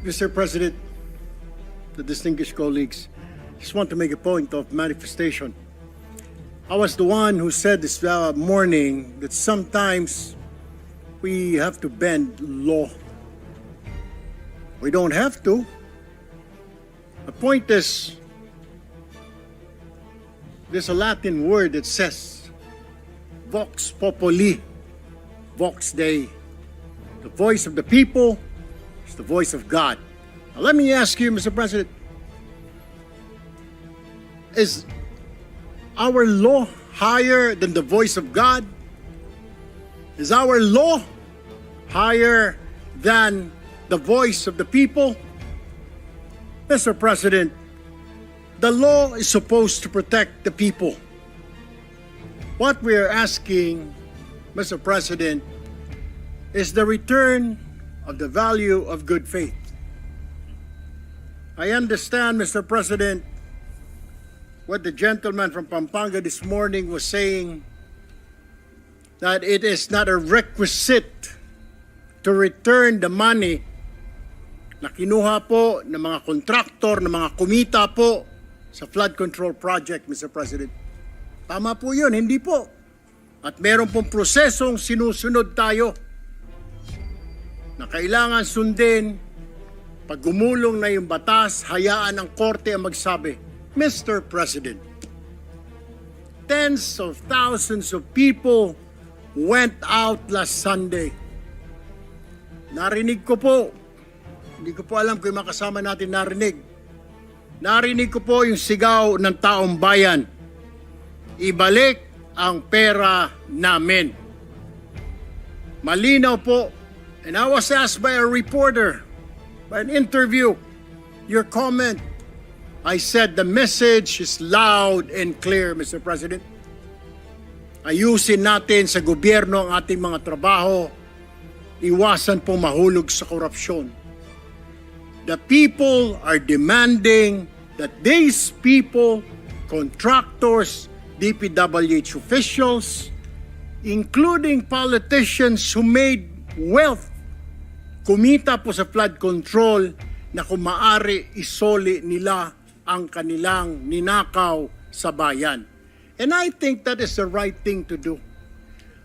Mr. President, the distinguished colleagues, just want to make a point of manifestation. I was the one who said this morning that sometimes we have to bend law. We don't have to. The point is, there's a Latin word that says, vox populi, vox Dei. The voice of the people is the voice of God. Now let me ask you, Mr. President, is our law higher than the voice of God? Is our law higher than the voice of the people? Mr. President, the law is supposed to protect the people. What we are asking, Mr. President, is the return of the value of good faith. I understand, Mr. President, what the gentleman from Pampanga this morning was saying, that it is not a requisite to return the money na kinuha po ng mga kontraktor, ng mga kumita po sa flood control project, Mr. President. Tama po yun, hindi po. At meron pong prosesong sinusunod tayo na kailangan sundin. Pag gumulong na yung batas, hayaan ang korte ang magsabi, Mr. President, tens of thousands of people went out last Sunday. Narinig ko po, hindi ko po alam kung yung makasama natin narinig. Narinig ko po yung sigaw ng taong bayan. Ibalik ang pera namin. Malinaw po. And I was asked by a reporter, by an interview, your comment. I said the message is loud and clear, Mr. President. Ayusin natin sa gobyerno ang ating mga trabaho. Iwasan pong mahulog sa korupsyon. The people are demanding that these people, contractors, DPWH officials, including politicians who made wealth, kumita po sa flood control, na kung maaari isoli nila ang kanilang ninakaw sa bayan. And I think that is the right thing to do.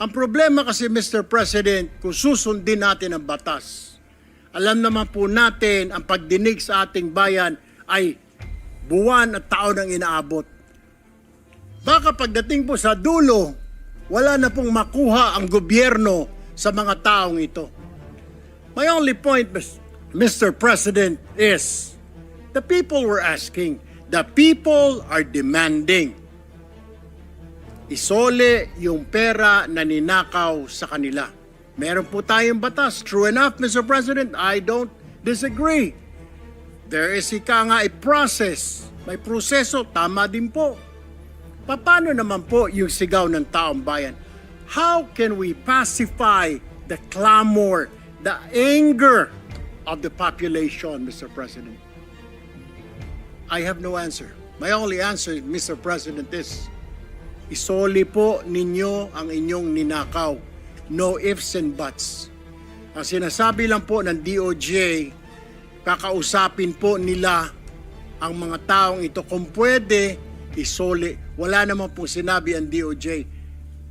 Ang problema kasi, Mr. President, kung susundin natin ang batas, alam naman po natin ang pagdinig sa ating bayan ay buwan at taon ang inaabot. Baka pagdating po sa dulo, wala na pong makuha ang gobyerno sa mga taong ito. My only point, Mr. President, is the people were asking, the people are demanding. Isole yung pera na ninakaw sa kanila. Meron po tayong batas. True enough, Mr. President, I don't disagree. There is a process. May proseso, tama din po. Paano naman po yung sigaw ng taong bayan? How can we pacify the clamor, the anger of the population, Mr. President? I have no answer. My only answer, Mr. President, is isoli po ninyo ang inyong ninakaw. No ifs and buts. Ang sinasabi lang po ng DOJ, kakausapin po nila ang mga taong ito kung pwede isoli. Wala naman po sinabi ang DOJ.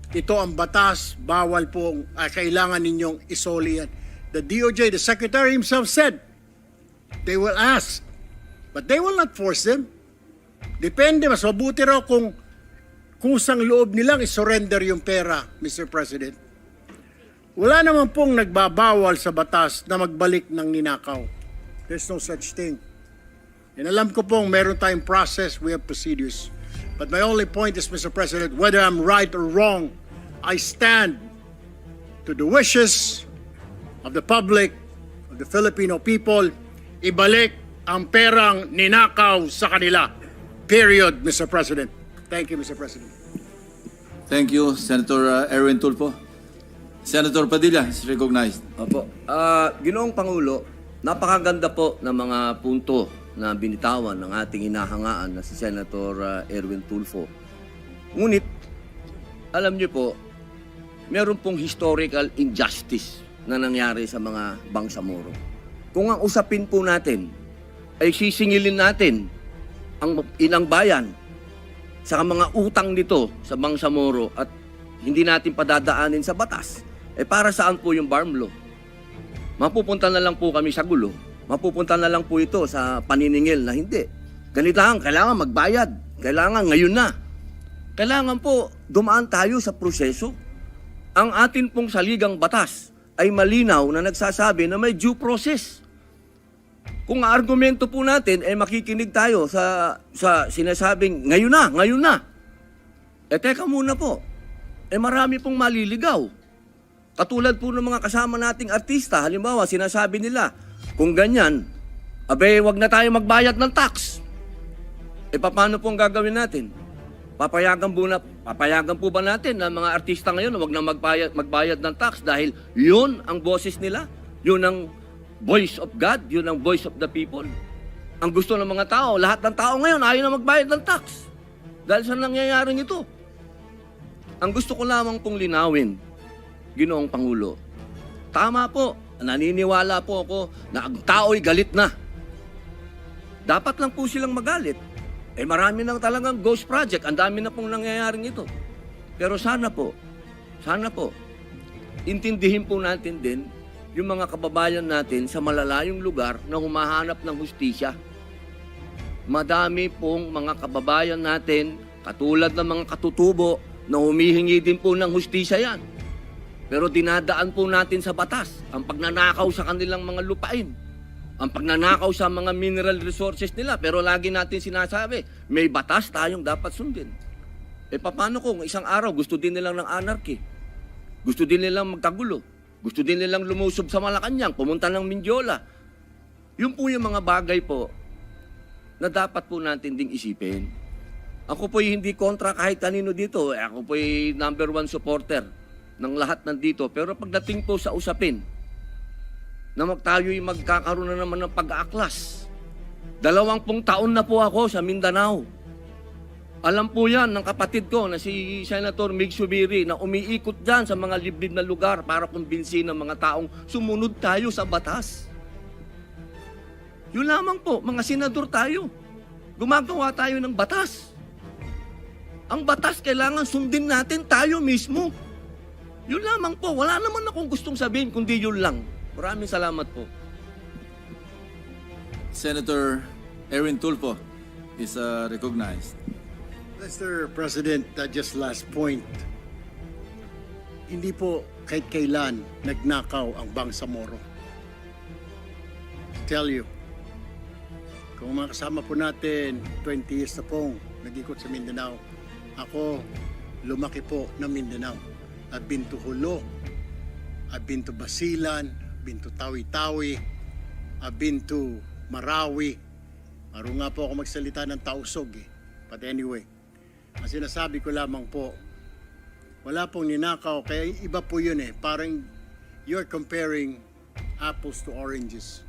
Ito ang batas, bawal po, kailangan ninyong isoli yan. The DOJ, the Secretary himself said, they will ask, but they will not force them. Depende, mas mabuti raw kung kusang loob nilang isurrender yung pera, Mr. President. Wala naman pong nagbabawal sa batas na magbalik ng ninakaw. There's no such thing. And alam ko pong meron tayong process, we have procedures. But my only point is, Mr. President, whether I'm right or wrong, I stand to the wishes of the public, of the Filipino people, ibalik ang perang ninakaw sa kanila. Period, Mr. President. Thank you, Mr. President. Thank you, Senator Erwin Tulfo. Senator Padilla is recognized. Opo. Ginoong Pangulo, napakaganda po ng mga punto na binitawan ng ating inahangaan na si Senator Erwin Tulfo. Ngunit, alam niyo po, meron pong historical injustice na nangyari sa mga Bangsamoro. kung ang usapin po natin ay sisingilin natin ang inang bayan sa mga utang nito sa Bangsamoro at hindi natin padadaanin sa batas, para saan po yung BARM law? Mapupunta na lang po kami sa gulo. Mapupunta na lang po ito sa paniningil na hindi. Ganito lang, kailangan magbayad. Kailangan ngayon na. Kailangan po dumaan tayo sa proseso. Ang atin pong saligang batas ay malinaw na nagsasabi na may due process. Kung ang argumento po natin ay makikinig tayo sa sinasabing ngayon na. Teka muna po. Marami pong maliligaw. Katulad po ng mga kasama nating artista, halimbawa sinasabi nila, kung ganyan, wag na tayo magbayad ng tax. Paano po ang gagawin natin? Papayagan po ba natin na mga artista ngayon na wag na magbayad ng tax dahil yun ang boses nila? Yun ang voice of God, yun ang voice of the people. Ang gusto ng mga tao, lahat ng tao ngayon ayaw na magbayad ng tax. Dahil sa nangyayaring ito. Ang gusto ko lamang pong linawin, Ginoong Pangulo, tama po, naniniwala po ako na ang tao'y galit na. Dapat lang po silang magalit. Marami nang talagang ghost project, ang dami na pong nangyayaring ito. Pero sana po, intindihin po natin din yung mga kababayan natin sa malalayong lugar na humahanap ng hustisya. Madami pong mga kababayan natin, katulad ng mga katutubo, na humihingi din po ng hustisya yan. Pero dinadaan po natin sa batas ang pagnanakaw sa kanilang mga lupain, ang pagnanakaw sa mga mineral resources nila. Pero lagi natin sinasabi, may batas tayong dapat sundin. Paano kung isang araw gusto din nilang ng anarchy? Gusto din nilang magkagulo? Gusto din nilang lumusob sa Malacanang, pumunta ng Mindiola? Yun po yung mga bagay po na dapat po natin ding isipin. Ako po'y hindi kontra kahit kanino dito. Ako po'y number 1 supporter ng lahat nandito. Pero pagdating po sa usapin, na tayo'y magkakaroon na naman ng pag-aaklas. 20 taon na po ako sa Mindanao. Alam po yan ng kapatid ko na si Senator Mig Subiri na umiikot dyan sa mga liblib na lugar para kumbinsin ng mga taong sumunod tayo sa batas. Yun lamang po, mga senador tayo. Gumagawa tayo ng batas. Ang batas kailangan sundin natin tayo mismo. Yun lamang po, wala naman akong gustong sabihin kundi yun lang. Maraming salamat po. Senator Erwin Tulfo is recognized. Mr. President, just last point. Hindi po kahit kailan nagnakaw ang Bangsamoro. Tell you, kung mga kasama po natin, 20 years na pong nag-ikot sa Mindanao. Ako, lumaki po ng Mindanao. I've been to Hulo, I've been to Basilan, I've been to Tawi-Tawi, I've been to Marawi. Maro nga po ako magsalita ng Tausog eh. But anyway, ang sinasabi ko lamang po, wala pong ninakaw, kaya iba po yun eh. Parang you're comparing apples to oranges.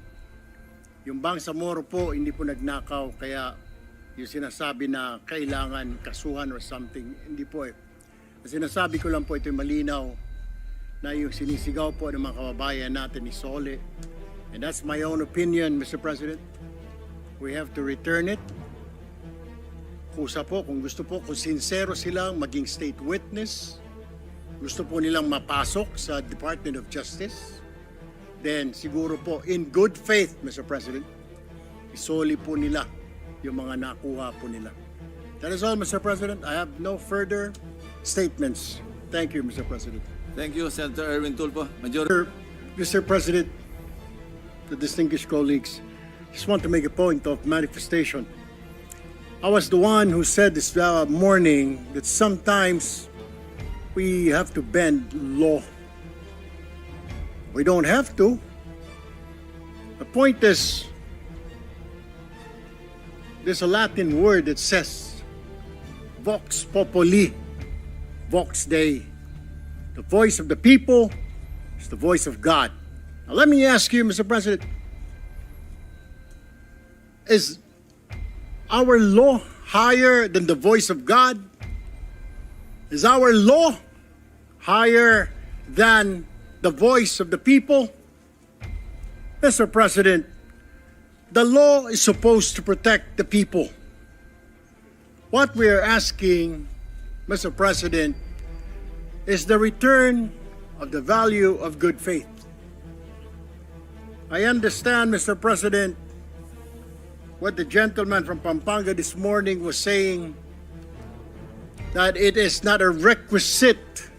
Yung Bangsamoro po, hindi po nagnakaw, kaya yung sinasabi na kailangan kasuhan or something, hindi po eh. Ang sinasabi ko lang po, ito'y malinaw na yung sinisigaw po ng mga kababayan natin ni Sole. And that's my own opinion, Mr. President. We have to return it. Kusa po, kung gusto po, kung sincero silang maging state witness, gusto po nilang mapasok sa Department of Justice, then siguro po, in good faith, Mr. President, isoli po nila yung mga nakuha po nila. That is all, Mr. President. I have no further statements. Thank you, Mr. President. Thank you, Senator Erwin Tulfo. Majority. Mr. President, the distinguished colleagues, just want to make a point of manifestation. I was the one who said this morning that sometimes we have to bend law. We don't have to. The point is, there's a Latin word that says, Vox Populi, Vox Dei. The voice of the people is the voice of God. Now let me ask you, Mr. President, is our law higher than the voice of God? Is our law higher than the voice of the people? Mr. President, the law is supposed to protect the people. What we are asking, Mr. President, is the return of the value of good faith. I understand, Mr. President, what the gentleman from Pampanga this morning was saying, that it is not a requisite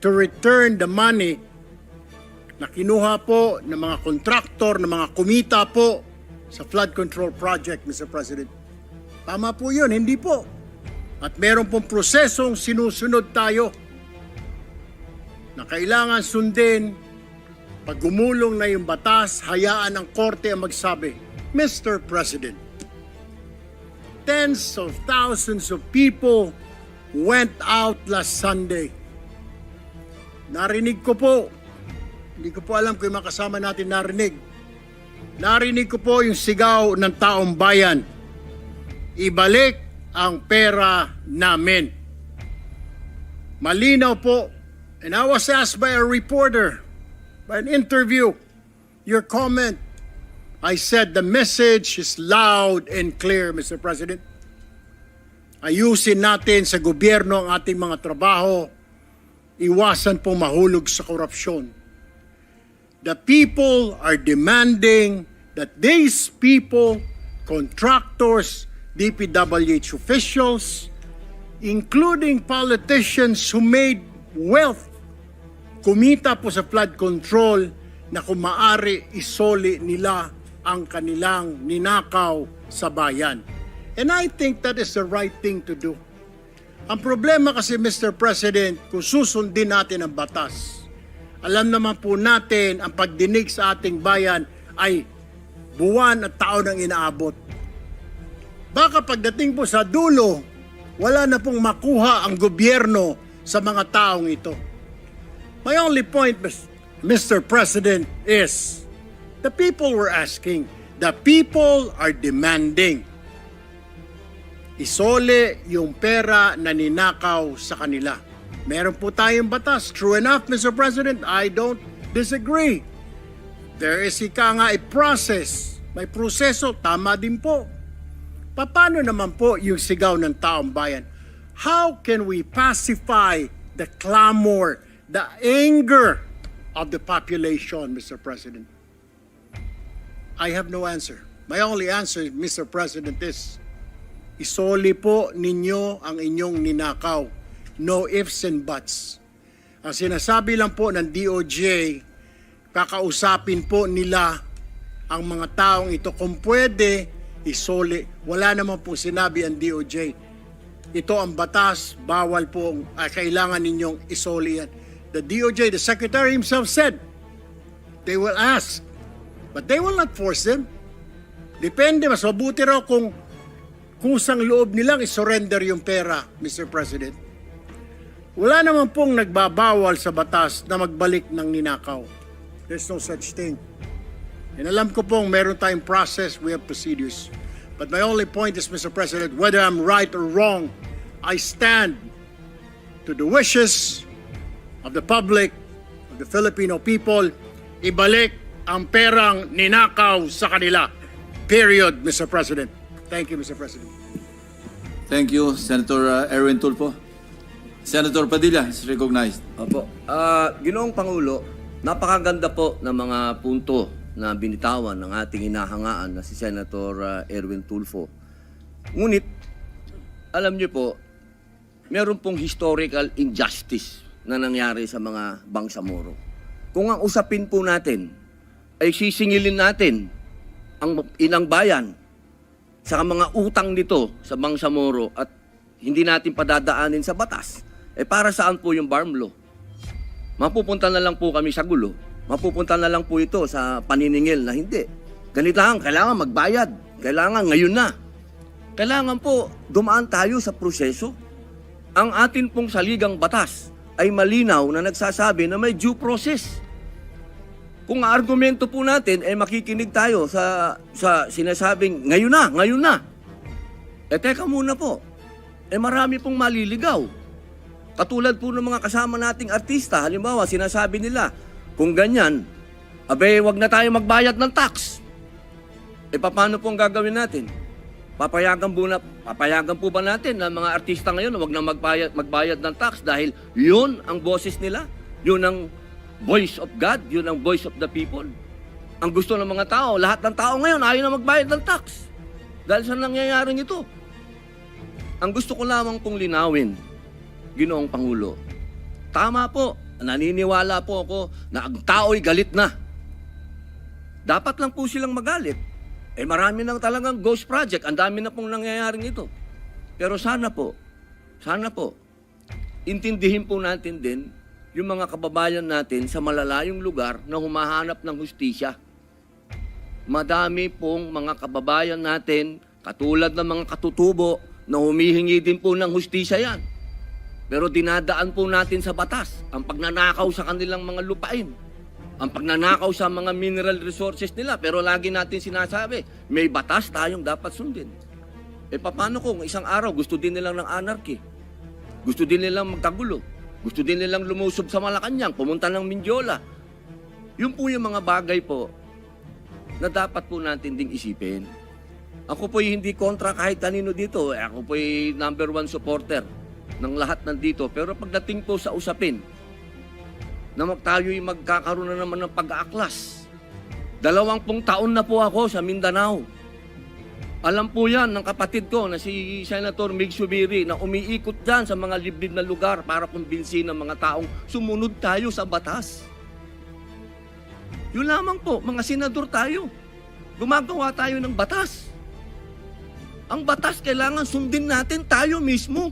to return the money na kinuha po ng mga kontraktor, ng mga kumita po sa flood control project, Mr. President. Tama po yun, hindi po. At meron pong prosesong sinusunod tayo na kailangan sundin. Pag gumulong na yung batas, hayaan ang korte ang magsabi, Mr. President, tens of thousands of people went out last Sunday. Narinig ko po, hindi ko po alam kung yung mga kasama natin narinig. Narinig ko po yung sigaw ng taong bayan. Ibalik ang pera namin. Malinaw po. And I was asked by a reporter, by an interview, your comment. I said the message is loud and clear, Mr. President. Ayusin natin sa gobyerno ang ating mga trabaho. Iwasan po mahulog sa korupsyon. The people are demanding that these people, contractors, DPWH officials, including politicians who made wealth, kumita po sa flood control, na kung maaari isoli nila ang kanilang ninakaw sa bayan. And I think that is the right thing to do. Ang problema kasi, Mr. President, kung susundin natin ang batas, alam naman po natin ang pagdinig sa ating bayan ay buwan at taon ang inaabot. Baka pagdating po sa dulo, wala na pong makuha ang gobyerno sa mga taong ito. My only point, Mr. President, is the people were asking, the people are demanding. Isole yung pera na ninakaw sa kanila. Meron po tayong batas. True enough, Mr. President, I don't disagree. There is a process. May proseso, tama din po. Paano naman po yung sigaw ng taong bayan? How can we pacify the clamor, the anger of the population, Mr. President? I have no answer. My only answer, Mr. President, is isoli po ninyo ang inyong ninakaw. No ifs and buts. Ang sinasabi lang po ng DOJ, kakausapin po nila ang mga taong ito. Kung pwede, isoli. Wala naman po sinabi ang DOJ. Ito ang batas, bawal po, kailangan ninyong isoli yan. The DOJ, the Secretary himself said, they will ask, but they will not force them. Depende, mas mabuti raw kung kusang loob nilang isurrender yung pera, Mr. President. Wala naman pong nagbabawal sa batas na magbalik ng ninakaw. There's no such thing. And alam ko pong meron tayong process, we have procedures. But my only point is, Mr. President, whether I'm right or wrong, I stand to the wishes of the public, of the Filipino people, ibalik ang perang ninakaw sa kanila. Period, Mr. President. Thank you, Mr. President. Thank you, Senator Erwin Tulfo. Senator Padilla is recognized. Opo. Ginoong Pangulo, napakaganda po ng mga punto na binitawan ng ating hinahangaan na si Senator Erwin Tulfo. Ngunit, alam niyo po, meron pong historical injustice na nangyari sa mga Bangsamoro. Kung ang usapin po natin ay sisingilin natin ang ilang bayan sa mga utang nito sa Bangsamoro at hindi natin padadaanin sa batas, para saan po yung farm law? Mapupunta na lang po kami sa gulo. Mapupunta na lang po ito sa paniningil na hindi. Ganito lang, kailangan magbayad. Kailangan ngayon na. Kailangan po dumaan tayo sa proseso. Ang atin pong saligang batas ay malinaw na nagsasabi na may due process. Kung ang argumento po natin ay makikinig tayo sa sinasabing ngayon na. Teka muna po. Marami pong maliligaw. Katulad po ng mga kasama nating artista, halimbawa sinasabi nila, kung ganyan, Abe, wag na tayo magbayad ng tax. E paano po ang gagawin natin? Papayagan po ba natin na mga artista ngayon na wag na magbayad ng tax dahil yun ang boses nila? Yun ang voice of God, yun ang voice of the people. Ang gusto ng mga tao, lahat ng tao ngayon ayaw na magbayad ng tax. Dahil sa nangyayaring ito. Ang gusto ko lamang pong linawin, Ginoong Pangulo, tama po, naniniwala po ako na ang tao'y galit na. Dapat lang po silang magalit. Eh marami nang talagang ghost project, ang dami na pong nangyayaring ito. Pero sana po, intindihin po natin din yung mga kababayan natin sa malalayong lugar na humahanap ng hustisya. Madami pong mga kababayan natin, katulad ng mga katutubo, na humihingi din po ng hustisya yan. Pero dinadaan po natin sa batas ang pagnanakaw sa kanilang mga lupain, ang pagnanakaw sa mga mineral resources nila. Pero lagi natin sinasabi, may batas tayong dapat sundin. E paano kung isang araw gusto din nilang ng anarchy? Gusto din nilang magkagulo? Gusto din nilang lumusob sa Malacanang, pumunta ng Mindiola? Yun po yung mga bagay po na dapat po natin ding isipin. Ako po'y hindi kontra kahit kanino dito. Ako po'y number 1 supporter ng lahat nandito. Pero pagdating po sa usapin, na tayo'y magkakaroon na naman ng pag-aaklas. 20 taon na po ako sa Mindanao. Alam po yan ng kapatid ko na si Senator Mig Subiri na umiikot dyan sa mga liblib na lugar para kumbinsin ng mga taong sumunod tayo sa batas. Yun lamang po, mga senador tayo. Gumagawa tayo ng batas. Ang batas kailangan sundin natin tayo mismo.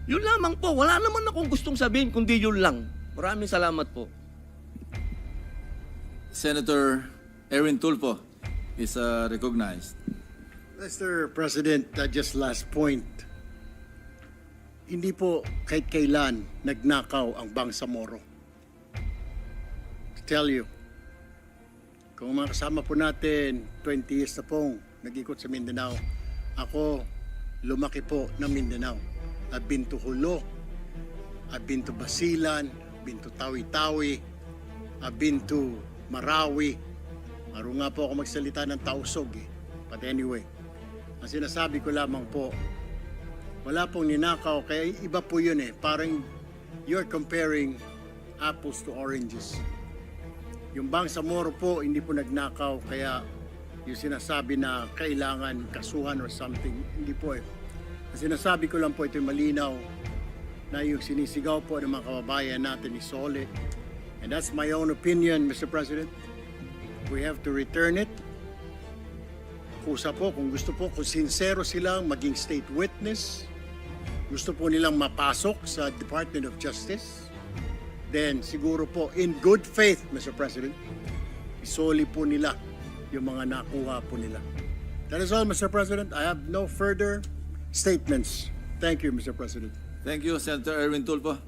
Yun lamang po, wala naman akong gustong sabihin kundi yun lang. Maraming salamat po. Senator Erwin Tulfo is recognized. Mr. President, just last point. Hindi po kahit kailan nagnakaw ang Bangsamoro. To tell you, kung mga kasama po natin, 20 years na pong nag-ikot sa Mindanao, ako lumaki po ng Mindanao. I've been to Hulo, I've been to Basilan, I've been to Tawi-Tawi, I've been to Marawi. Maro nga po ako magsalita ng Tausog eh. But anyway, ang sinasabi ko lamang po, wala pong ninakaw, kaya iba po yun eh. Parang you're comparing apples to oranges. Yung Bangsamoro po, hindi po nagnakaw, kaya yung sinasabi na kailangan kasuhan or something, hindi po eh. Ang sinasabi ko lang po, ito'y malinaw na yung sinisigaw po ng mga kababayan natin ni Sole. And that's my own opinion, Mr. President. We have to return it. Kusa po, kung gusto po, kung sincero silang maging state witness, gusto po nilang mapasok sa Department of Justice, then siguro po, in good faith, Mr. President, isoli po nila yung mga nakuha po nila. That is all, Mr. President. I have no further statements. Thank you, Mr. President. Thank you, Senator Erwin Tulfo.